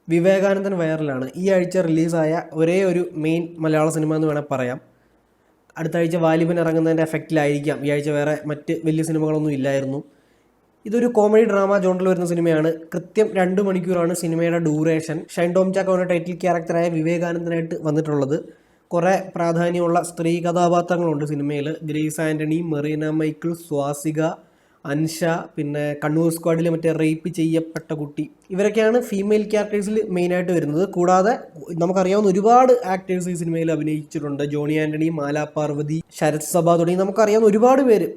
വിവേകാനന്ദൻ വൈറലാണ്. ഈ ആഴ്ച റിലീസായ ഒരേ ഒരു മെയിൻ മലയാള സിനിമ എന്ന് വേണമെങ്കിൽ പറയാം. അടുത്ത ആഴ്ച വാലിബൻ ഇറങ്ങുന്നതിൻ്റെ എഫക്റ്റിലായിരിക്കാം ഈ ആഴ്ച വേറെ മറ്റ് വലിയ സിനിമകളൊന്നും ഇല്ലായിരുന്നു. ഇതൊരു കോമഡി ഡ്രാമ ജോണിൽ വരുന്ന സിനിമയാണ്. കൃത്യം 2 മണിക്കൂറാണ് സിനിമയുടെ ഡ്യൂറേഷൻ. ഷൈൻ ടോം ചാക്കോയുടെ ടൈറ്റിൽ ക്യാരക്ടറായ വിവേകാനന്ദനായിട്ട് വന്നിട്ടുള്ളത്. കുറേ പ്രാധാന്യമുള്ള സ്ത്രീ കഥാപാത്രങ്ങളുണ്ട് സിനിമയിൽ. ഗ്രേസ് ആൻ്റണി, മെറീന മൈക്കിൾ, സ്വാസിക, അൻഷ, പിന്നെ കണ്ണൂർ സ്ക്വാഡിലെ മറ്റേ റേപ്പ് ചെയ്യപ്പെട്ട കുട്ടി, ഇവരൊക്കെയാണ് ഫീമെയിൽ ക്യാരക്ടേഴ്സിൽ മെയിനായിട്ട് വരുന്നത്. കൂടാതെ നമുക്കറിയാവുന്ന ഒരുപാട് ആക്ടേഴ്സ് ഈ സിനിമയിൽ അഭിനയിച്ചിട്ടുണ്ട്. ജോണി ആൻ്റണി, മാലാ പാർവതി, ശരത് സഭ തുടങ്ങി നമുക്കറിയാവുന്ന ഒരുപാട് പേര്,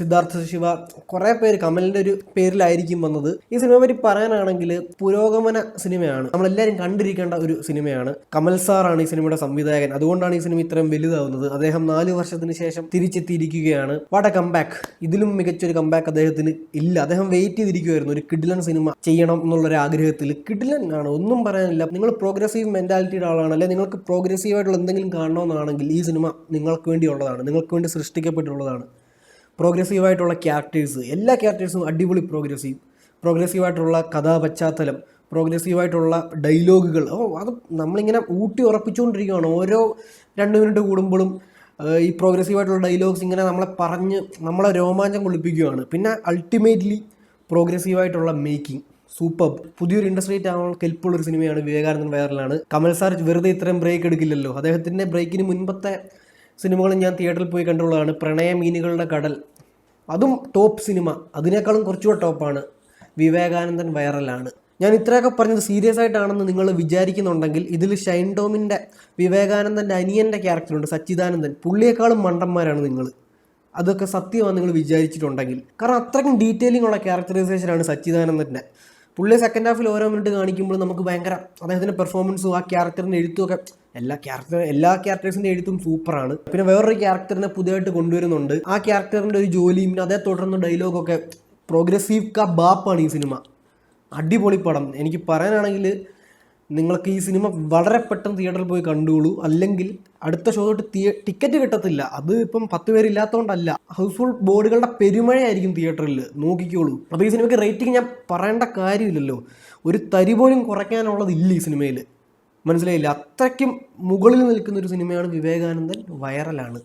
സിദ്ധാർത്ഥ ശിവ, കുറേ പേര് കമലിൻ്റെ ഒരു പേരിലായിരിക്കും വന്നത്. ഈ സിനിമയെ പറ്റി പറയാനാണെങ്കിൽ പുരോഗമന സിനിമയാണ്, നമ്മളെല്ലാവരും കണ്ടിരിക്കേണ്ട ഒരു സിനിമയാണ്. കമൽ സാറാണ് ഈ സിനിമയുടെ സംവിധായകൻ. അതുകൊണ്ടാണ് ഈ സിനിമ ഇത്രയും വലുതാവുന്നത്. അദ്ദേഹം 4 വർഷത്തിന് ശേഷം തിരിച്ചെത്തിയിരിക്കുകയാണ്. What A comeback! ഇതിലും മികച്ചൊരു കംബാക്ക് അദ്ദേഹത്തിന് ഇല്ല. അദ്ദേഹം വെയിറ്റ് ചെയ്തിരിക്കുമായിരുന്നു ഒരു കിഡിലൻ സിനിമ ചെയ്യണം എന്നുള്ളൊരു ആഗ്രഹത്തിൽ. കിഡിലൻ ആണ്, ഒന്നും പറയാനില്ല. നിങ്ങൾ പ്രോഗ്രസീവ് മെൻറ്റാലിറ്റിയുടെ ആളാണ്, അല്ലെങ്കിൽ നിങ്ങൾക്ക് പ്രോഗ്രസീവായിട്ടുള്ള എന്തെങ്കിലും കാണണമെന്നാണെങ്കിൽ ഈ സിനിമ നിങ്ങൾക്ക് വേണ്ടിയുള്ളതാണ്, നിങ്ങൾക്ക് വേണ്ടി സൃഷ്ടിക്കപ്പെട്ടിട്ടുള്ളതാണ്. പ്രോഗ്രസീവായിട്ടുള്ള ക്യാരക്ടേഴ്സ്, എല്ലാ ക്യാരക്ടേഴ്സും അടിപൊളി പ്രോഗ്രസീവായിട്ടുള്ള കഥാപശ്ചാത്തലം, പ്രോഗ്രസീവായിട്ടുള്ള ഡയലോഗുകൾ, അത് നമ്മളിങ്ങനെ ഊട്ടി ഉറപ്പിച്ചുകൊണ്ടിരിക്കുകയാണ്. ഓരോ 2 മിനിറ്റ് കൂടുമ്പോഴും ഈ പ്രോഗ്രസീവായിട്ടുള്ള ഡയലോഗ്സ് ഇങ്ങനെ നമ്മളെ രോമാഞ്ചം കൊള്ളിപ്പിക്കുകയാണ്. പിന്നെ അൾട്ടിമേറ്റ്ലി പ്രോഗ്രസീവായിട്ടുള്ള മേക്കിംഗ് സൂപ്പർ. പുതിയൊരു ഇൻഡസ്ട്രി ആവാൻ കെൽപ്പുള്ളൊരു സിനിമയാണ് വിവേകാനന്ദൻ വൈറലാണ്. കമൽ സാർ വെറുതെ ഇത്രയും ബ്രേക്ക് എടുക്കില്ലല്ലോ. അദ്ദേഹത്തിൻ്റെ ബ്രേക്കിന് മുൻപത്തെ സിനിമകൾ ഞാൻ തിയേറ്ററിൽ പോയി കണ്ടുള്ളതാണ്. പ്രണയ മീനുകളുടെ കടൽ, അതും ടോപ്പ് സിനിമ. അതിനേക്കാളും കുറച്ചുകൂടെ ടോപ്പാണ് വിവേകാനന്ദൻ വൈറലാണ്. ഞാൻ ഇത്രയൊക്കെ പറഞ്ഞത് സീരിയസ് ആയിട്ടാണെന്ന് നിങ്ങൾ വിചാരിക്കുന്നുണ്ടെങ്കിൽ ഇതിൽ ഷൈൻ ടോമിൻ്റെ വിവേകാനന്ദൻ്റെ അനിയൻ്റെ ക്യാരക്ടറുണ്ട് സച്ചിദാനന്ദൻ. പുള്ളിയേക്കാളും മണ്ടന്മാരാണ് നിങ്ങൾ. അതൊക്കെ സത്യമാണ് നിങ്ങൾ വിചാരിച്ചിട്ടുണ്ടെങ്കിൽ. കാരണം അത്രയ്ക്കും ഡീറ്റെയിലിംഗ് ഉള്ള ക്യാരക്ടറൈസേഷനാണ് സച്ചിദാനന്ദൻ്റെ. പുള്ളി സെക്കൻഡ് ഹാഫിൽ ഓരോ മിനിറ്റ് കാണിക്കുമ്പോൾ നമുക്ക് ഭയങ്കര അദ്ദേഹത്തിൻ്റെ പെർഫോമൻസും ആ ക്യാരക്ടറിൻ്റെ എഴുത്തുമൊക്കെ, എല്ലാ ക്യാരക്ടേഴ്സിൻ്റെ എഴുത്തും സൂപ്പറാണ്. പിന്നെ വേറൊരു ക്യാരക്ടറിനെ പുതിയതായിട്ട് കൊണ്ടുവരുന്നുണ്ട്. ആ ക്യാരക്ടറിൻ്റെ ഒരു ജോലിയും അതേ തുടർന്ന് ഡയലോഗൊക്കെ പ്രോഗ്രസീവ് കാ ബാപ്പാണ് ഈ സിനിമ. അടിപൊളി പടം. എനിക്ക് പറയാനാണെങ്കിൽ നിങ്ങൾക്ക് ഈ സിനിമ വളരെ പെട്ടെന്ന് തിയേറ്ററിൽ പോയി കണ്ടുകൊള്ളൂ. അല്ലെങ്കിൽ അടുത്ത ഷോ തൊട്ട് ടിക്കറ്റ് കിട്ടത്തില്ല. അത് ഇപ്പം 10 പേരില്ലാത്തതുകൊണ്ടല്ല, ഹൗസ്ഫുൾ ബോർഡുകളുടെ പെരുമഴയായിരിക്കും തിയേറ്ററിൽ, നോക്കിക്കോളൂ. അപ്പോൾ ഈ സിനിമയ്ക്ക് റേറ്റിംഗ് ഞാൻ പറയേണ്ട കാര്യമില്ലല്ലോ. ഒരു തരി പോലും കുറയ്ക്കാനുള്ളതില്ല ഈ സിനിമയിൽ. മനസ്സിലായില്ല, അത്രയ്ക്കും മുകളിൽ നിൽക്കുന്ന ഒരു സിനിമയാണ് വിവേകാനന്ദൻ വൈറലാണ്.